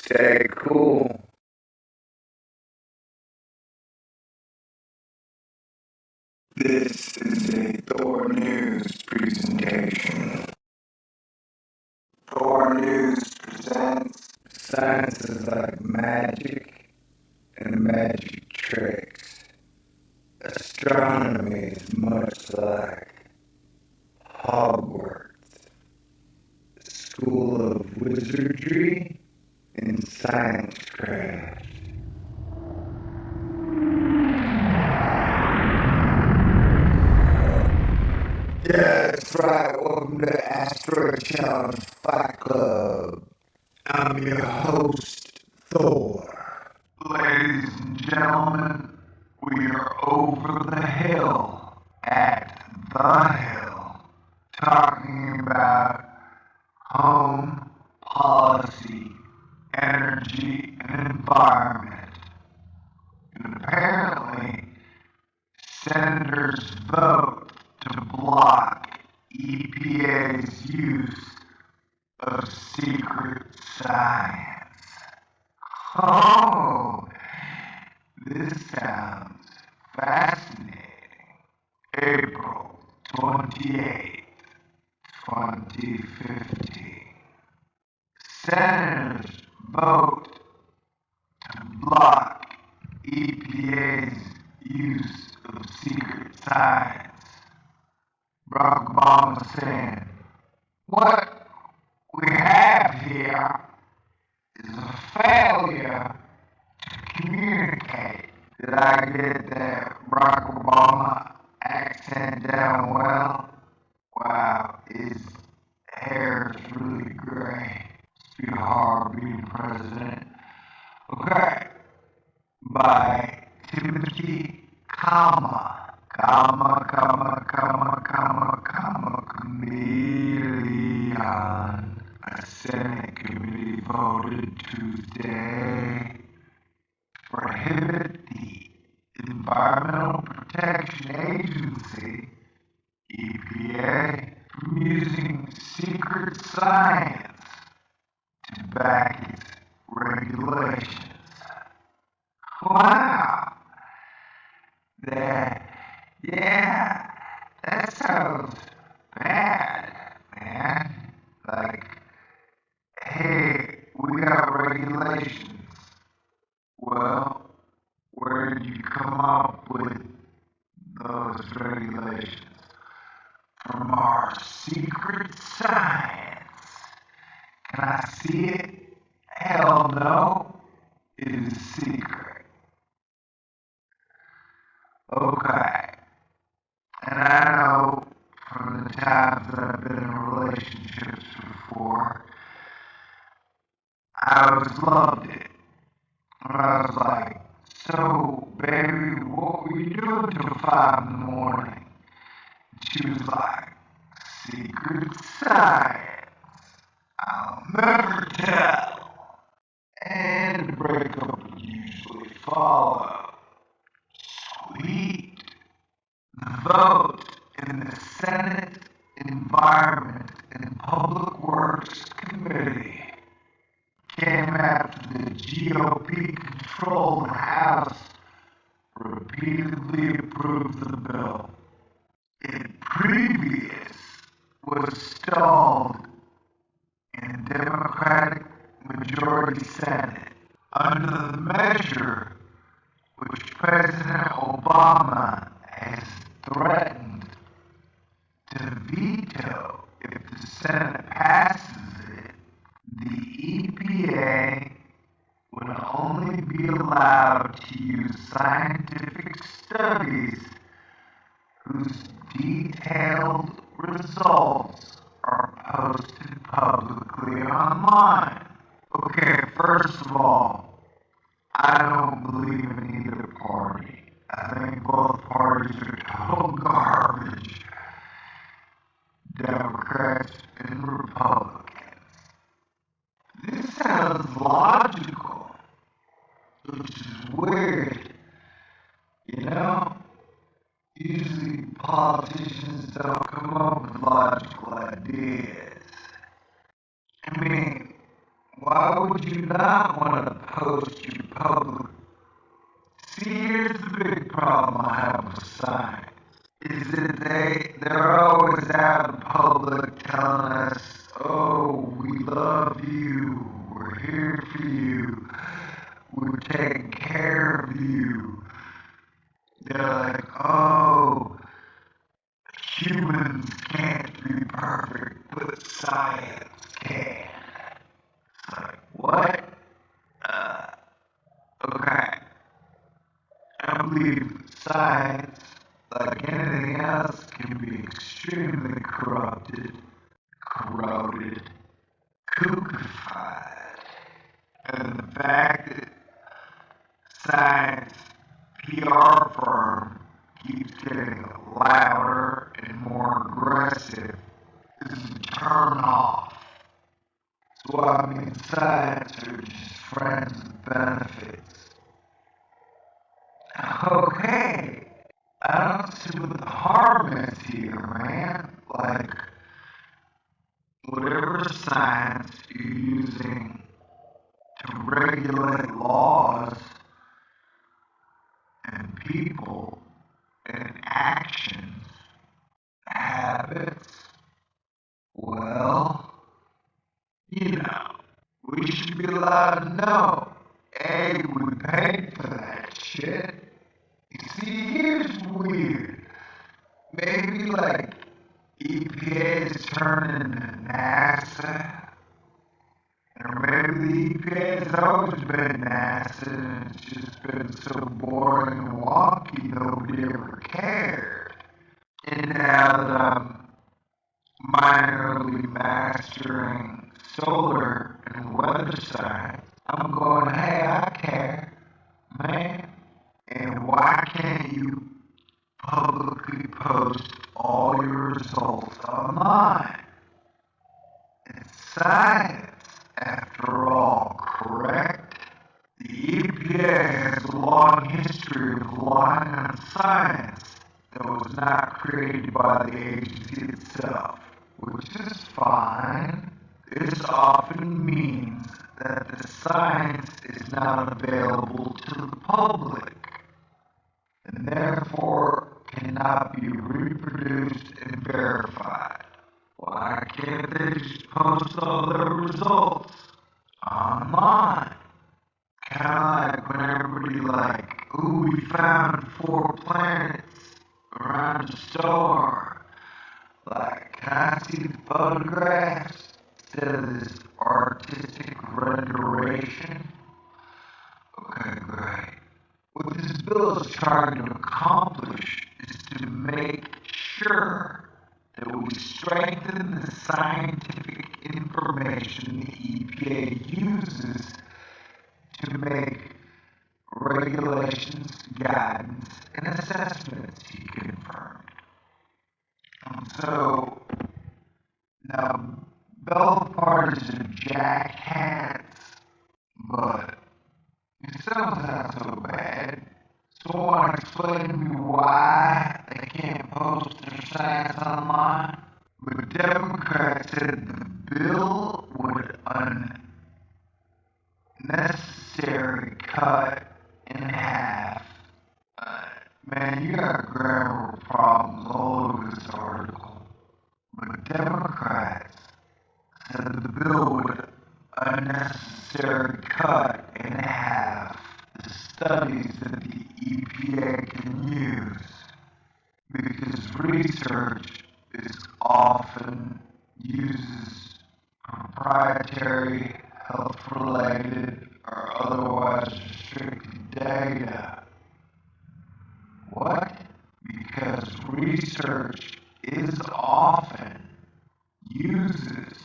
Stay cool. This is a Thor News presentation. Thor News presents Science is like magic and magic tricks. Astronomy is much like Hogwarts, School of Wizardry and Sciencecraft. Yeah, that's right. Welcome to Asteroid Challenge Fight Club. I'm your host, Thor. Ladies and gentlemen, we are over the hill at the hill, talking about home policy, energy, and environment. And apparently, senators vote to block EPA's use of secret science. Oh, this sounds fascinating. April 28th, 2015. Senators vote to block EPA's use of secret science. Barack Obama saying, "What we have here is a failure to communicate." Did I get that Barack Obama accent down well? Wow, his hair is really gray. It's be hard being president. Okay, by Timothy, chameleon. A Senate committee voted Tuesday to prohibit the Environmental Protection Agency, EPA, from using secret science to back its regulations. Wow. That sounds bad, man. Like, hey, we got regulations. Well, where did you come up with those regulations? From our secret science. Can I see it? Hell no. It is secret. Okay. And I know from the times that I've been in relationships before, I always loved it. And I was like, "So, baby, what were you doing till 5 in the morning?" And she was like, "Secret science. I'll never tell." And the breakup would usually follow. Sweet. The vote in the Senate Environment and Public Works Committee came after the GOP-controlled House repeatedly approved the bill. It previous was stalled in Democratic majority Senate under the measure which President Obama has threatened to veto if the Senate passes it. The EPA would only be allowed to use scientific studies whose detailed results are posted publicly online. Okay, first of all, I don't believe in either party. I think both parties are total garbage. Democrats and Republicans. This sounds logical, which is weird. You know, usually politicians don't come up with logical ideas. I mean, why why would you not want to post your public? See, here's the big problem I have with science. Is that they're always out in public telling us, oh, we love you, we're here for you, we're taking care of you. They're like, oh, humans can't be perfect, but science can. It's like, what? Okay. I believe science, like anything else, can be extremely corrupted, corroded, kookified. And the fact that science PR firm keeps getting louder and more aggressive is a turn off. So I mean, science are just friends with benefits. Okay, I don't see what the harm is here, man. Like, whatever science you're using to regulate laws and people and actions, habits, well, we should be allowed to know. A, we paid for that shit. You see, here's weird. Maybe like EPA is turning to NASA, or maybe the EPA has always been NASA and it's just been so boring and wonky nobody ever cared. And now that I'm minorly mastering solar and weather science, I'm going, hey, I care, man. And why can't you publicly post all your results online? It's science, after all, correct? The EPA has a long history of lying on science that was not created by the agency itself, which is fine. This often means that the science is not available to the public, and therefore cannot be reproduced and verified. Why can't they just post all their results online? Kinda like when everybody like, ooh, we found 4 planets around a star. Like, can I see the photographs instead of this artistic renderation? Okay, great. What this bill is trying to accomplish is to make sure that we strengthen the scientific information the EPA uses to make regulations, guidance, and assessments, he confirmed. So, now, both parties are jackhats, but it sounds not so bad. Someone explain to me why they can't post their science online? The Democrats said the bill would unnecessarily cut in half. Man, you got grammar problems all over this article. But Democrats said the bill would unnecessarily cut in half the studies that the EPA can use, because research is often uses proprietary, health-related, or otherwise restricted data. What? Because research is often uses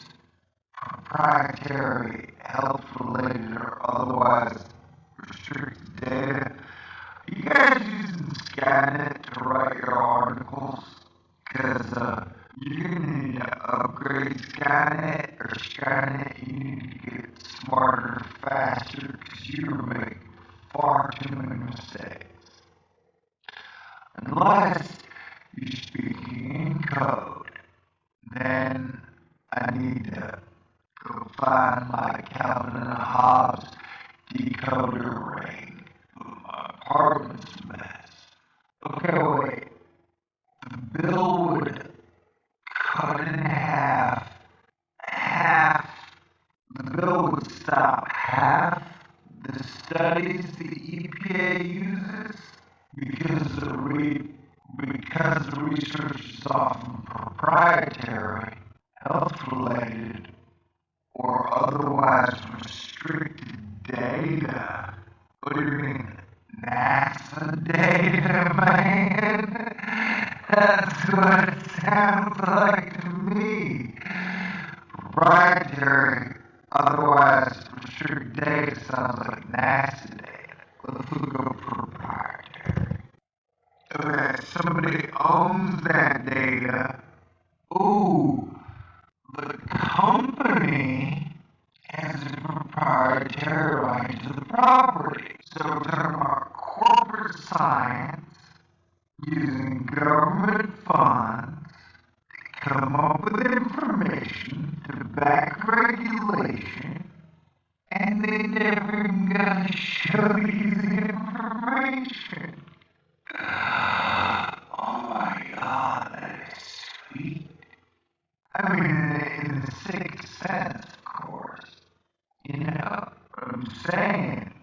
proprietary, health-related, or otherwise restricted data. You guys using Skynet to write your articles? Because you're going to need to upgrade Skynet, or Skynet, you need to get smarter faster, because you're making far too many mistakes. Unless you're speaking in code, then I need to go find my Calvin and Hobbs decoder ring. My apartment's a mess. Okay, wait. The bill would cut in half. The bill would stop half the studies the EPA uses because the research is often proprietary, health-related, or otherwise restricted data. What do you mean? NASA data, man? That's what it sounds like to me. Proprietary, otherwise restricted data sounds like NASA data. Let's look up proprietary. Okay, somebody owns that data. Ooh, the company has a proprietary right to the property. So we're talking about corporate science using government funds to come up with information to back regulation, and they never even gotta show you the information. Oh my god, that is sweet. I mean, in the sickest sense, of course. You know what I'm saying,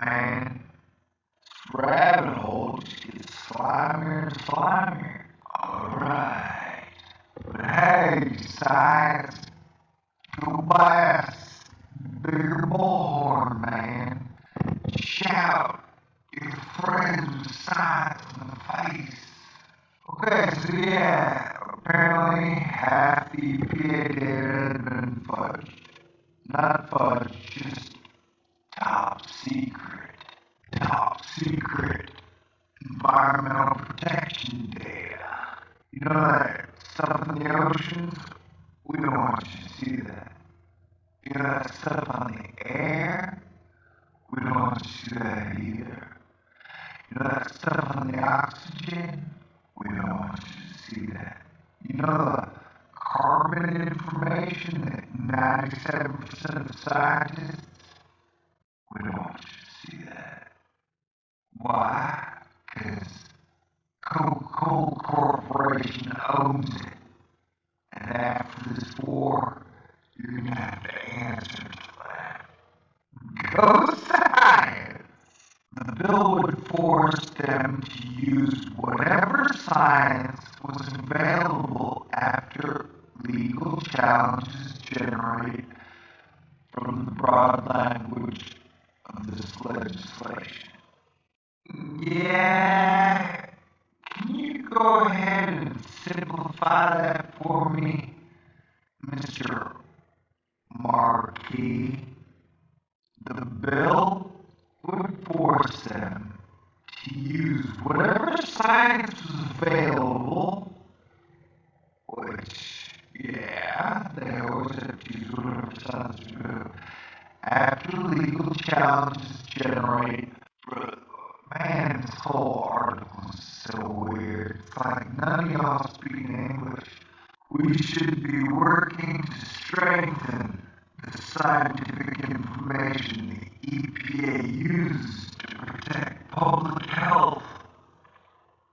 man? Rabbit hole just gets slimier and slimier. Alright. But hey, science, go blast. Bigger bullhorn, man. Shout your friends with science in the face. Okay, so yeah, apparently half the EPA data had been fudged. Not fudged, just top secret. Top secret environmental protection data. You know that stuff in the oceans? We don't want you to see that. You know that stuff on the air? We don't want you to see that either. You know that stuff on the oxygen? We don't want you to see that. You know the carbon information that 97% of scientists? We don't want you to see that. Why? Because Coca-Cola Corporation owns it. And after this war, you're going to have to answer to that. Go science! The bill would force them to use whatever science was available after legal challenges generated from the broad language of this legislation. Yeah, can you go ahead and simplify that for me, Mr. Marquis? The bill would force them to use whatever science was available, which, yeah, they always have to use whatever science was available, after legal challenges generate. Man, this whole article is so weird. It's like none of y'all speak English. We should be working to strengthen the scientific information the EPA uses to protect public health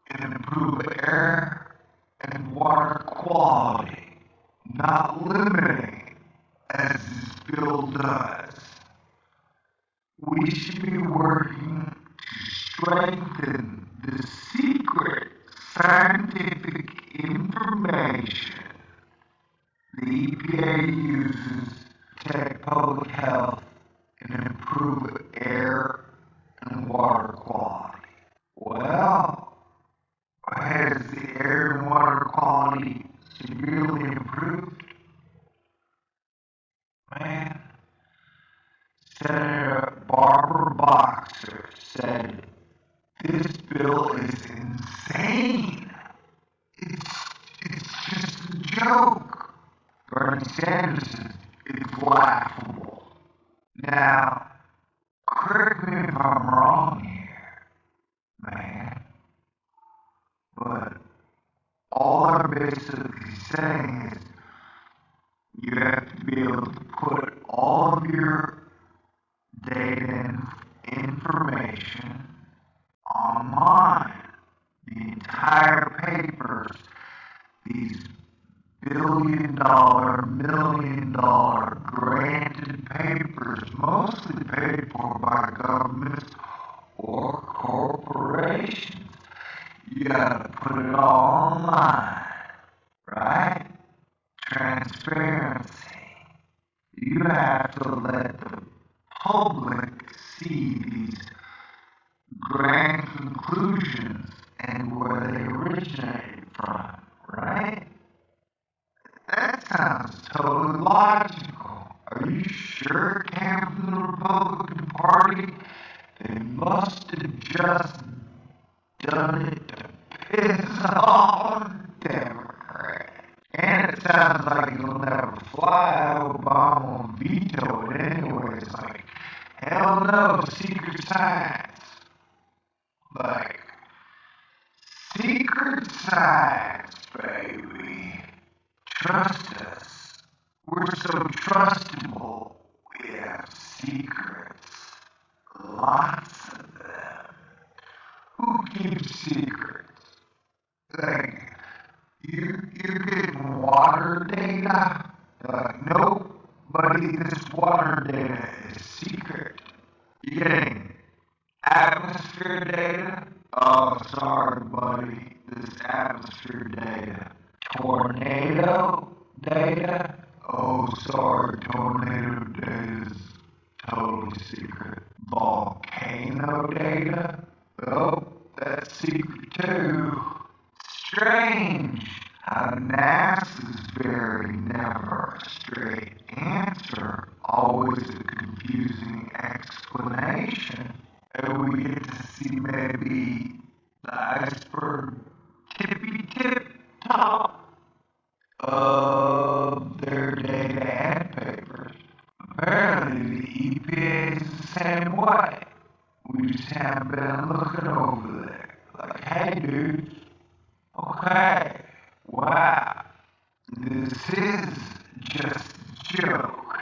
and improve air and water quality, not limiting, as this bill does. We should be working to strengthen the secret scientific information the EPA uses to protect public health and improve air and water quality. Well, has the air and water quality severely improved? Man, Senator Barbara Boxer said, "This bill is insane. It's just a joke." Bernie Sanders says it's laughable. Now, correct me if I'm wrong here, man, but all I'm basically saying is you have to be able to put all of your data information online. The entire papers, these billion-dollar, million-dollar granted papers, mostly paid for by governments or corporations. You gotta put it all online, right? Transparency. You have to let the public see these grand conclusions and where they originate from, right? That sounds totally logical. Are you sure it came from the Republican Party? They must have just done it to piss off Democrats. And it sounds like it'll never fly. Obama will veto it anyway. It's like, hell no, secret science. Like, secret science, baby. Trust us. We're so trustable. We have secrets. Lots of them. Who keeps secrets? Like, you're getting water data? Nope, buddy, this water data is secret. You're getting atmosphere data? Oh, sorry, buddy, this atmosphere data. Tornado data? Oh, sorry, tornado data is totally secret. Volcano data? Oh, that's secret too. Strange how NASA's very never a straight answer, always a confusing explanation. And we get to see maybe the iceberg tippy tip top of their data and papers. Apparently the EPA is the same way. We just haven't been looking over there. Like, hey dudes, okay, wow, this is just a joke.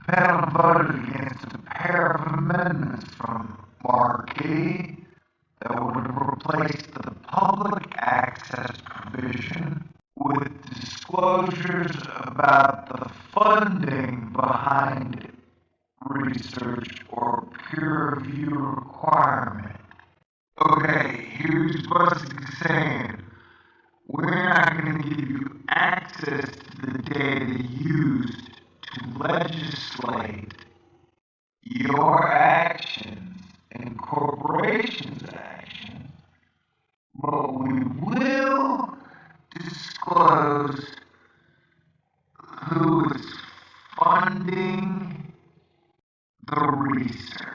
The panel voted against a pair of amendments from Markey that would have replaced the public access provision with disclosures about the funding behind research or peer review requirement. Okay, here's Buzzing saying, we're not going to give you access to the data used to legislate your actions and corporations' actions, but we will disclose who is funding the research.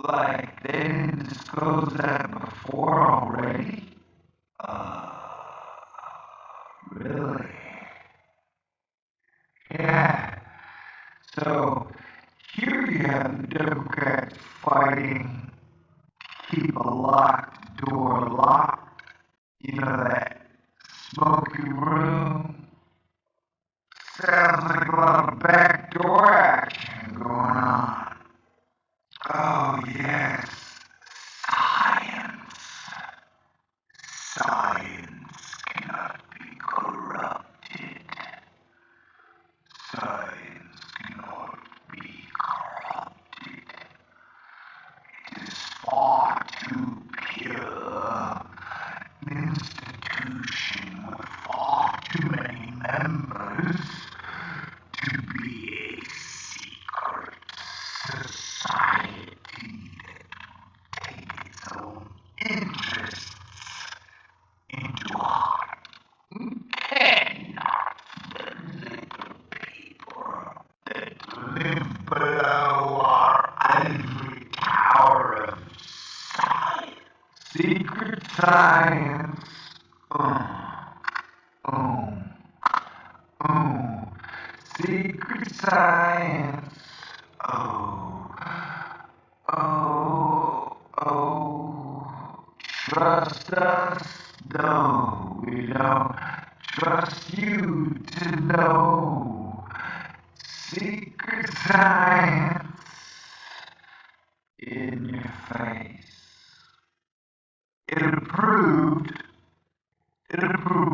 Like, they didn't disclose that before already? Really? Yeah. So, here you have the Democrats fighting to keep a locked door locked. You know, that smoky room? Sounds like a lot of backdoor action going on. Oh, yes. Science. Science cannot be corrupted. Science cannot be corrupted. It is far too pure. An institution with far too many members to be a secret society that takes its own interests into heart. Cannot the little people that live below our ivory tower of science. Secret science. Oh, oh. Secret science. Oh, oh. Trust us? No, we don't trust you to know. Secret science in your face. It approved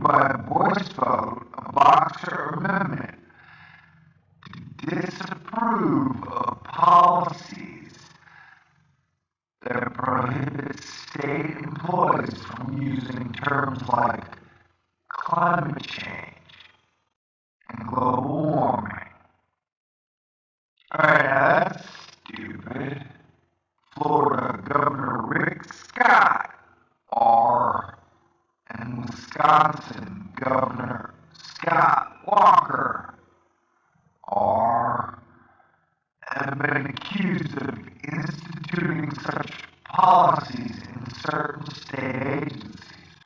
by a voice vote, a Boxer amendment, to disapprove of policies that prohibit state employees from using terms like climate change and global warming. Alright, that's stupid. Florida Governor Rick Scott, and Wisconsin Governor Scott Walker, have been accused of instituting such policies in certain state agencies.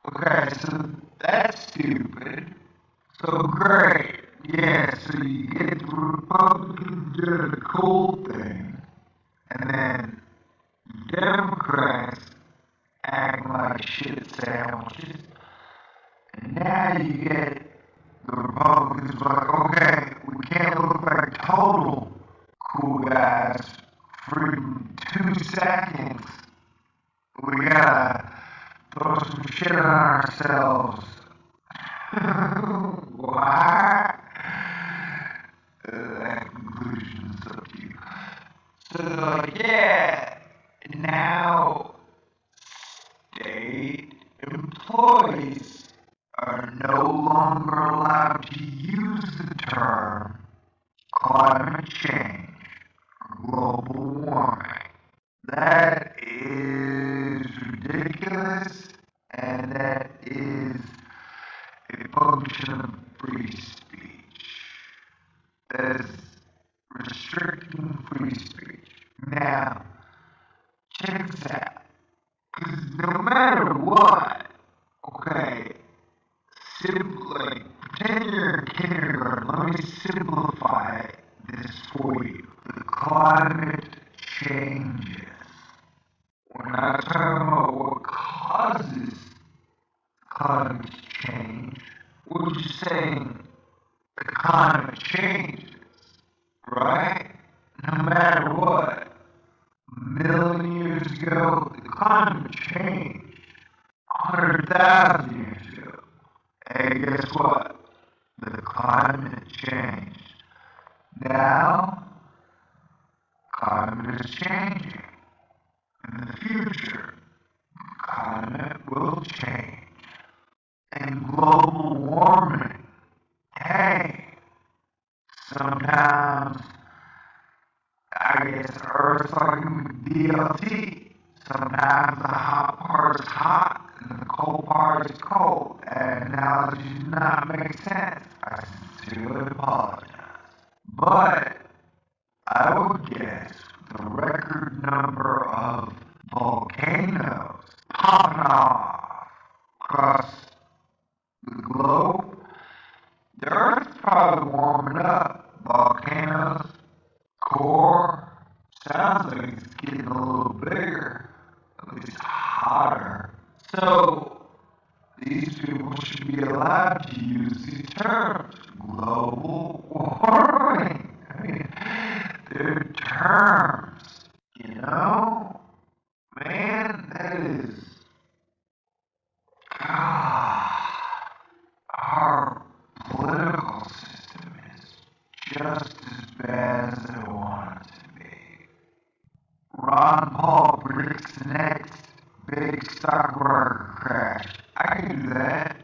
Okay, so that's stupid. So great. Yeah, so you get the Republicans doing the cool thing, and then Democrats acting like shit sandwiches, and now you get the Republicans like, okay, we can't look like total cool guys for 2 seconds. We gotta throw some shit on ourselves. Why? That conclusion is up to you. So they're like, yeah, now state employees are no longer allowed to use the term climate change or global warming. That is ridiculous, and that is a function of free speech. That is restricting free speech. Now, check this out. Because no matter what, okay, pretend you're in kindergarten. Let me simplify this for you. The climate changes. We're not talking about what causes climate change. We're just saying the climate changes, right? No matter what. A million years ago, the climate changed. 100,000 years ago. Hey, guess what? The climate changed. Now, climate is changing. In the future, climate will change. And global warming, hey, sometimes, I guess Earth's like DLT. Sometimes the hot part is hot and the cold part is cold. That analogy does not make sense. I sincerely apologize. But I would guess the record number of volcanoes popping off across the globe, the Earth's probably warming up. Volcanoes, core, sounds like it's getting a little bigger, at least hotter. So, these people should be allowed to use these terms. Global warming. I mean, they're terms, you know? Man, that is... God, our political system is just as bad as I want it to be. Ron Paul predicts the next big stock market crash. I can do that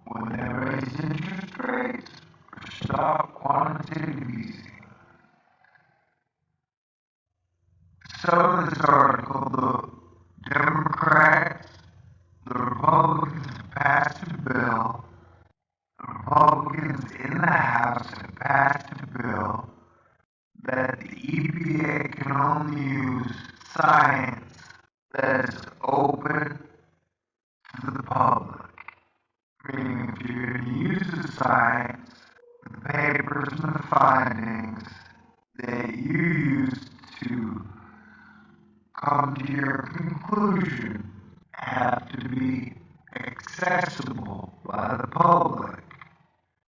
when they raise interest rates or stop quantitative easing. So in this article, the Democrats, the Republicans have passed a bill. The Republicans in the House have passed a bill that the EPA can only use science that is open to the public. Meaning, if you're going to use the science, the papers and the findings that you use to come to your conclusion have to be accessible by the public,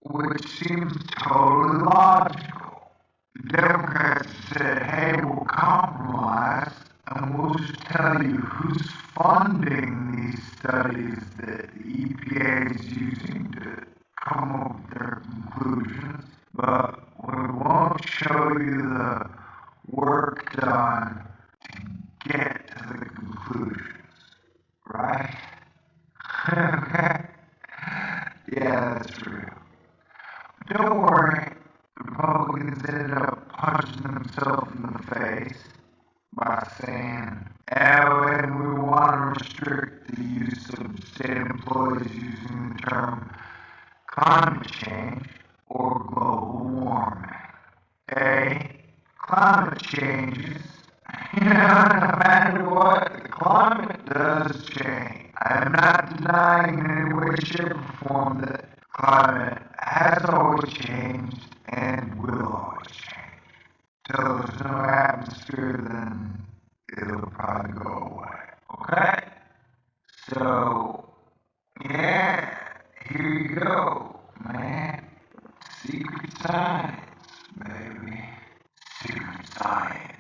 which seems totally logical. The Democrats said, hey, we'll compromise and we'll just tell you who's funding these studies that the EPA is using to come up with their conclusions, but we won't show you the work done to get to the conclusions, right? Okay? Yeah, that's real. But don't worry, the Republicans ended up punching themselves in the face by saying, oh, and we want to restrict the use of state employees using the term climate change or global warming. Climate changes. No matter what, the climate does change. I am not denying in any way, shape, or form that climate has always changed and will always change. Till there's no atmosphere, then it'll probably go away. Okay? So, yeah, here you go, man. Secret science, baby. Secret science.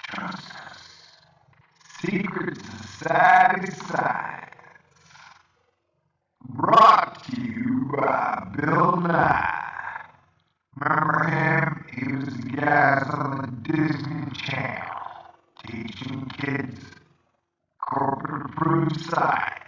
Trust us. Secret Society Science. Brought to you by Bill Nye. Remember him? He was the guy on the Disney Channel teaching kids corporate approved science.